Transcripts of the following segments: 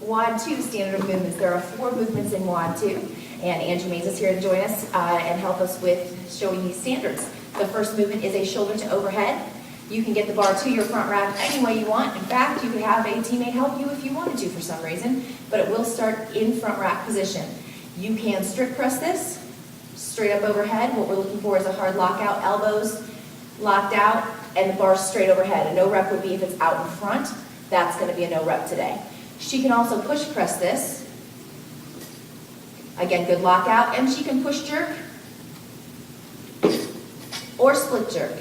WOD 2 standard of movements. There are 4 movements in WOD 2, and Angie Mays is here to join us and help us with showing these standards. The first movement is a shoulder to overhead. You can get the bar to your front rack any way you want. In fact, you could have a teammate help you if you wanted to for some reason, but it will start in front rack position. You can strict press this, straight up overhead. What we're looking for is a hard lockout, elbows locked out, and the bar straight overhead. A no rep would be if it's out in front. That's going to be a no rep today. She can also push press this. Again, good lockout, and she can push jerk or split jerk.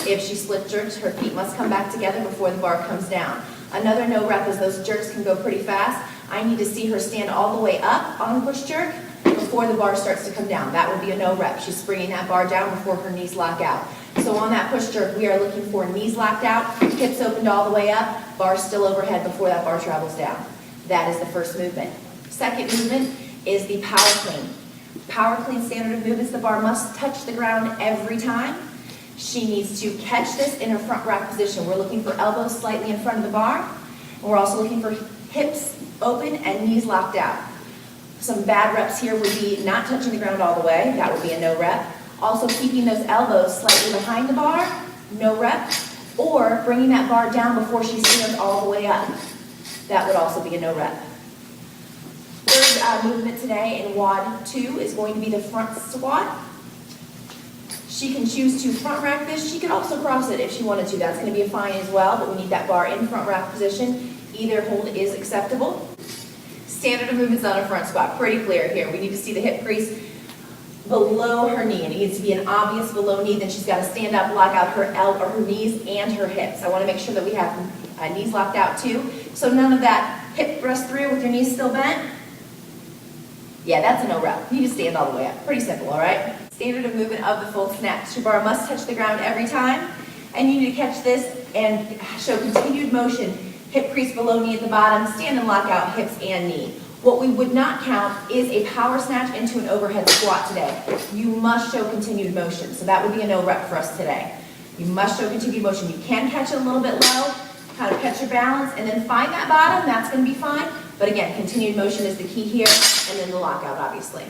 If she split jerks, her feet must come back together before the bar comes down. Another no rep is those jerks can go pretty fast. I need to see her stand all the way up on the push jerk before the bar starts to come down. That would be a no rep. She's bringing that bar down before her knees lock out. So on that push jerk, we are looking for knees locked out, hips opened all the way up, bar still overhead before that bar travels down. That is the first movement. Second movement is the power clean. Power clean standard of movements, the bar must touch the ground every time. She needs to catch this in her front rack position. We're looking for elbows slightly in front of the bar. And we're also looking for hips open and knees locked out. Some bad reps here would be not touching the ground all the way. That would be a no rep. Also keeping those elbows slightly behind the bar, no rep. Or bringing that bar down before she stands all the way up. That would also be a no rep. Third movement today in WOD 2 is going to be the front squat. She can choose to front rack this. She could also cross it if she wanted to. That's going to be fine as well, but we need that bar in front rack position. Either hold is acceptable. Standard of movements on a front squat. Pretty clear here. We need to see the hip crease below her knee, and it needs to be an obvious below knee. Then she's got to stand up, lock out her knees and her hips. I want to make sure that we have knees locked out too. So none of that hip thrust through with your knees still bent. Yeah, that's a no rep. You just stand all the way up. Pretty simple, all right? Standard of movement of the full snatch. Your bar must touch the ground every time, and you need to catch this and show continued motion. Hip crease below knee at the bottom, stand and lock out hips and knee. What we would not count is a power snatch into an overhead squat today. You must show continued motion, so that would be a no rep for us today. You must show continued motion. You can catch it a little bit low, kind of catch your balance, and then find that bottom. That's going to be fine. But again, continued motion is the key here, and then the lockout, obviously.